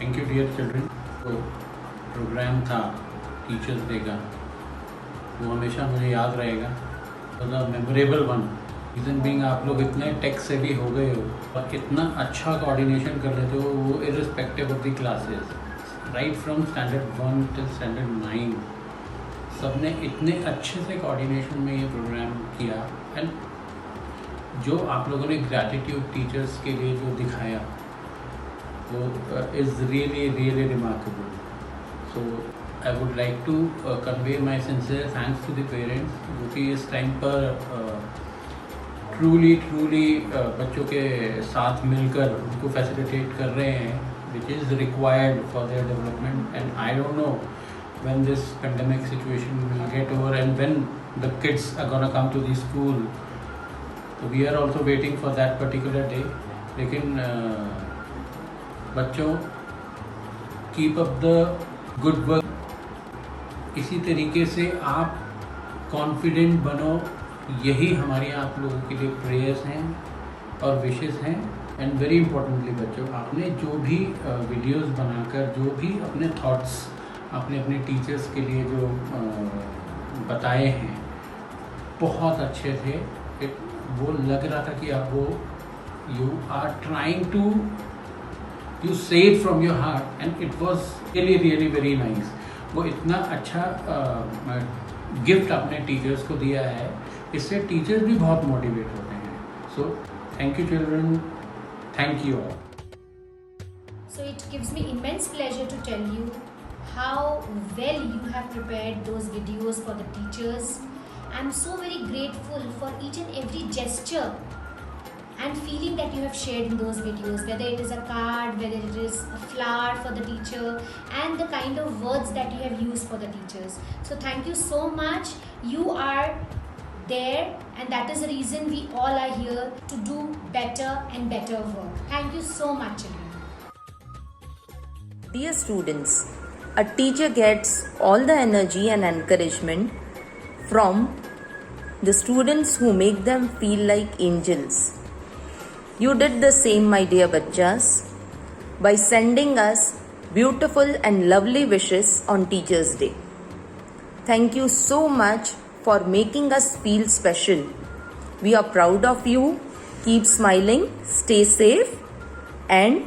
Thank you dear children. तो programme था teachers day का, वो हमेशा मुझे याद रहेगा, the memorable one. Reason being आप लोग इतने टेक से भी हो गए हो और इतना अच्छा कोऑर्डिनेशन कर लेते हो, वो irrespective of the classes, right from standard 1 till standard 9 सब ने इतने अच्छे से कोऑर्डिनेशन में ये प्रोग्राम किया। एंड जो आप लोगों ने ग्रैटिट्यूड टीचर्स के लिए जो दिखाया वो is really remarkable. So I would like to convey my sincere thanks to the parents जो कि इस टाइम पर truly बच्चों के साथ मिलकर उनको facilitate कर रहे हैं, which is required for their development. And I don't know when this pandemic situation will get over and when the kids are gonna come to the school. So we are also waiting for that particular day. लेकिन बच्चों, keep up the good work. इसी तरीके से आप confident बनो, यही हमारी आप लोगों के लिए प्रेयर्स हैं और विशेस हैं। एंड वेरी इंपॉर्टेंटली बच्चों, आपने जो भी वीडियोस बनाकर जो भी अपने थॉट्स आपने अपने टीचर्स के लिए जो बताए हैं बहुत अच्छे थे। वो लग रहा था कि आप वो you are trying to you say it from your heart and it was really very nice। वो इतना अच्छा गिफ्ट आपने टीचर्स को दिया है, इससे टीचर्स भी बहुत मोटिवेट होते हैं। So thank you children, thank you all. So it gives me immense pleasure to tell you how well you have prepared those videos for the teachers. I'm so very grateful for each and every gesture and feeling that you have shared in those videos, whether it is a card, whether it is a flower for the teacher, and the kind of words that you have used for the teachers. So thank you so much. You are there and that is the reason we all are here to do better and better work. Thank you so much, children. Dear students, a teacher gets all the energy and encouragement from the students who make them feel like angels. You did the same, my dear bachchas, by sending us beautiful and lovely wishes on Teachers' Day. Thank you so much for making us feel special. We are proud of you. Keep smiling, stay safe, and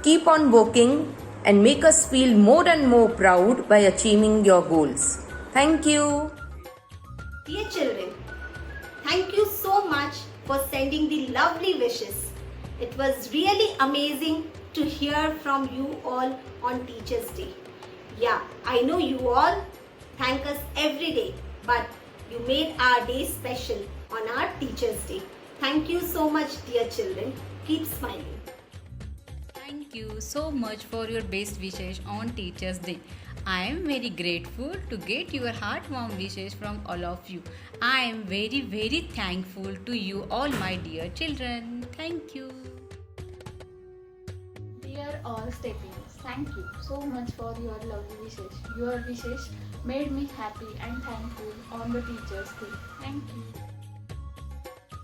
keep on working and make us feel more and more proud by achieving your goals. Thank you. Dear children, thank you so much for sending the lovely wishes. It was really amazing to hear from you all on Teachers' Day. Yeah, I know you all thank us every day, but you made our day special on our Teachers' Day. Thank you so much, dear children. Keep smiling. Thank you so much for your best wishes on Teachers' Day. I am very grateful to get your heartwarming wishes from all of you. I am very thankful to you all, my dear children. Thank you. Dear all Steppians, thank you so much for your lovely wishes. Your wishes made me happy and thankful on the Teachers' Day. Thank you.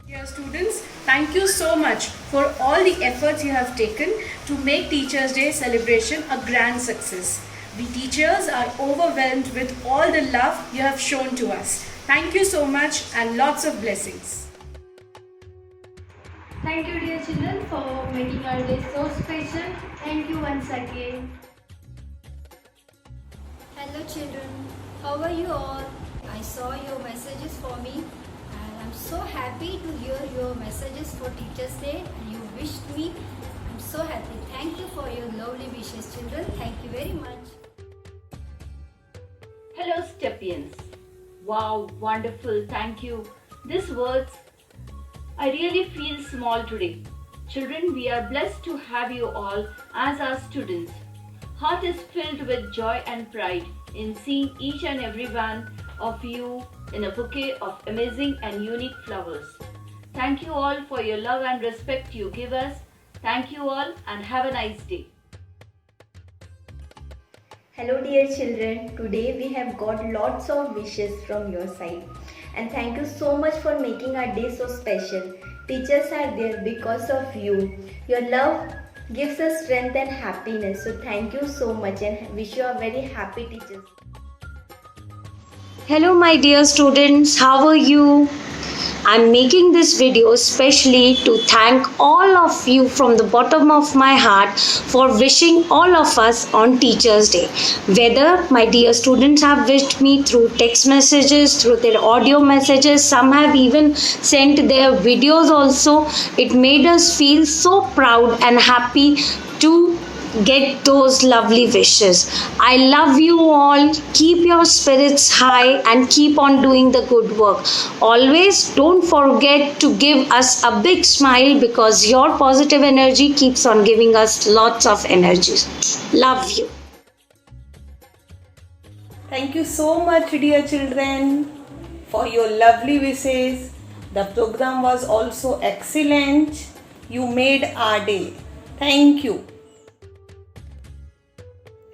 Dear students, thank you so much for all the efforts you have taken to make Teachers' Day celebration a grand success. We teachers are overwhelmed with all the love you have shown to us. Thank you so much and lots of blessings. Thank you, dear children, for making our day so special. Thank you once again. Hello children, how are you all? I saw your messages for me and I'm so happy to hear your messages for Teachers' Day and you wished me. I'm so happy. Thank you for your lovely wishes, children. Thank you very much. Hello Steppians. Wow, wonderful, thank you. These words, I really feel small today. Children, we are blessed to have you all as our students. Heart is filled with joy and pride in seeing each and every one of you in a bouquet of amazing and unique flowers. Thank you all for your love and respect you give us. Thank you all and have a nice day. Hello dear children, today we have got lots of wishes from your side and thank you so much for making our day so special. Teachers are there because of you. Your love, gives us strength and happiness. So thank you so much and wish you a very happy Teachers Day. Hello my dear students, how are you? I'm making this video specially to thank all of you from the bottom of my heart for wishing all of us on Teachers Day. Whether my dear students have wished me through text messages, through their audio messages, some have even sent their videos also. It made us feel so proud and happy to get those lovely wishes. I love you all. Keep your spirits high and keep on doing the good work. Always don't forget to give us a big smile because your positive energy keeps on giving us lots of energy. Love you. Thank you so much, dear children, for your lovely wishes. The program was also excellent. You made our day. Thank you.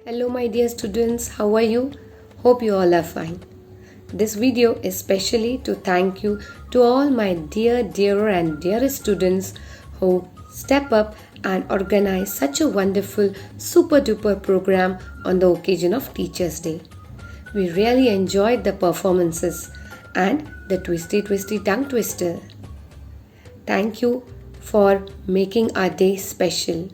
Hello my dear students, how are you? Hope you all are fine. This video is specially to thank you to all my dearer and dearest students who step up and organize such a wonderful super duper program on the occasion of Teachers Day. We really enjoyed the performances and the twisty tongue twister. Thank you for making our day special.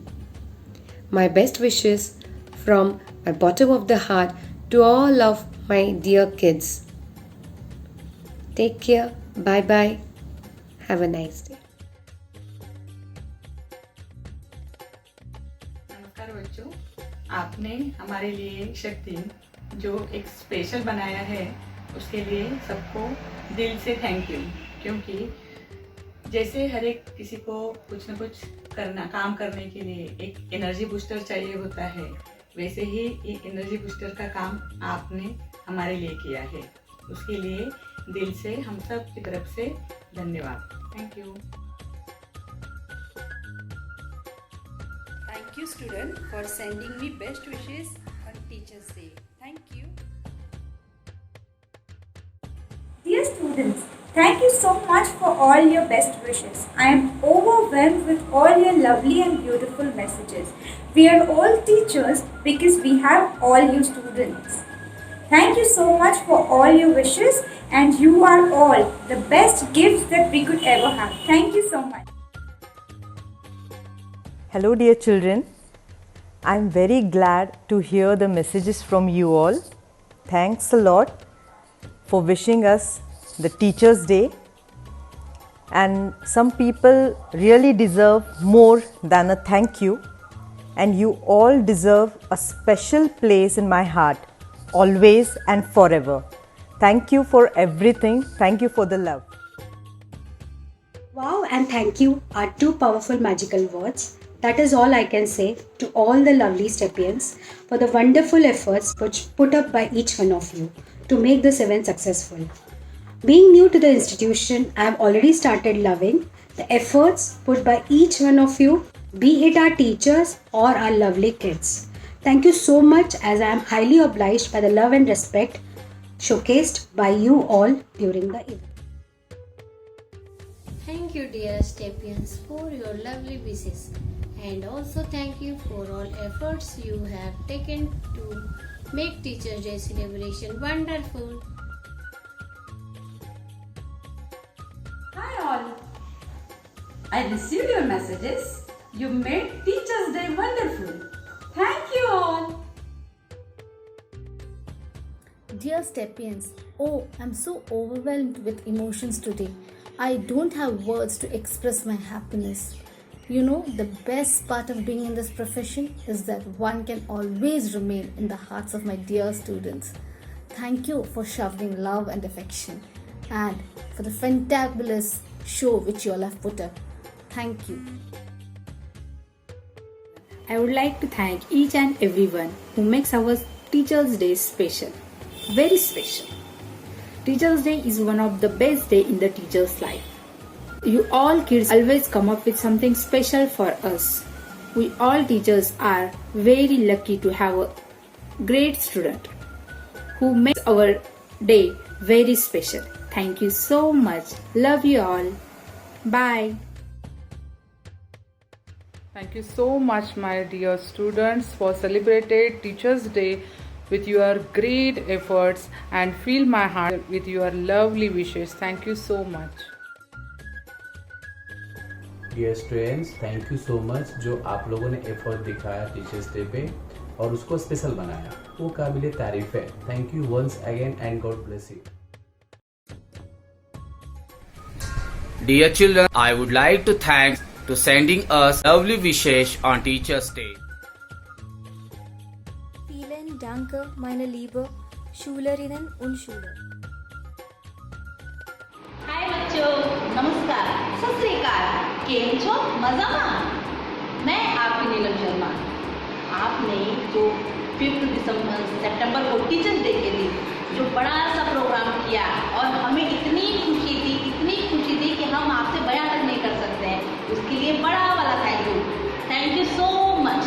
My best wishes from my bottom of the heart to all of my dear kids. Take care. Bye bye. Have a nice day. नमस्कार बच्चों, आपने हमारे लिए शक्ति जो एक special बनाया है उसके लिए सबको दिल से थैंक यू। क्योंकि जैसे हर एक किसी को कुछ न कुछ काम करने के लिए एक एनर्जी बूस्टर चाहिए होता है, वैसे ही ये एनर्जी बूस्टर का काम आपने हमारे लिए किया है। उसके लिए दिल से हम सब की तरफ से धन्यवाद। Thank you. Thank you student for sending me best wishes on Teachers Day. Thank you. Dear students, thank you so much for all your best wishes. I am overwhelmed with all your lovely and beautiful messages. We are all teachers because we have all you students. Thank you so much for all your wishes, and you are all the best gifts that we could ever have. Thank you so much. Hello dear children, I am very glad to hear the messages from you all. Thanks a lot for wishing us the Teachers Day, and some people really deserve more than a thank you, and you all deserve a special place in my heart, always and forever. Thank you for everything. Thank you for the love. Wow and thank you are two powerful magical words. That is all I can say to all the lovely Stepians for the wonderful efforts put up by each one of you to make this event successful. Being new to the institution, I have already started loving the efforts put by each one of you, be it our teachers or our lovely kids. Thank you so much, as I am highly obliged by the love and respect showcased by you all during the event. Thank you dear Stepians for your lovely wishes, and also thank you for all efforts you have taken to make Teachers Day celebration wonderful. Hi all! I received your messages. You made Teachers Day wonderful. Thank you all! Dear Stepians, oh, I'm so overwhelmed with emotions today. I don't have words to express my happiness. You know, the best part of being in this profession is that one can always remain in the hearts of my dear students. Thank you for showering love and affection, and for the fantabulous show which you all have put up. Thank you. I would like to thank each and everyone who makes our Teachers Day special. Very special. Teachers Day is one of the best days in the teacher's life. You all kids always come up with something special for us. We all teachers are very lucky to have a great student who makes our day very special. Thank you so much. Love you all. Bye. Thank you so much, my dear students, for celebrating Teachers' Day with your great efforts and fill my heart with your lovely wishes. Thank you so much. Dear students, thank you so much जो आप लोगों ने effort दिखाया teachers day पे और उसको special बनाया, वो काबिले तारीफ है. Thank you once again and God bless you. Dear children, I would like to thank to sending us lovely wishes on Teachers' Day. Vielen Dank, meine liebe Schülerinnen und Schüler. हाय बच्चों, नमस्कार, सत श्री अकाल, केम छो मजामा? मैं आपकी नीलम शर्मा. आपने जो 5 सितंबर को टीचर्स डे के लिए जो बड़ा सा प्रोग्राम किया और हमें इतनी खुशी थी कि हम आपसे बयान तक नहीं कर सकते हैं, उसके लिए बड़ा वाला थैंक यू सो मच.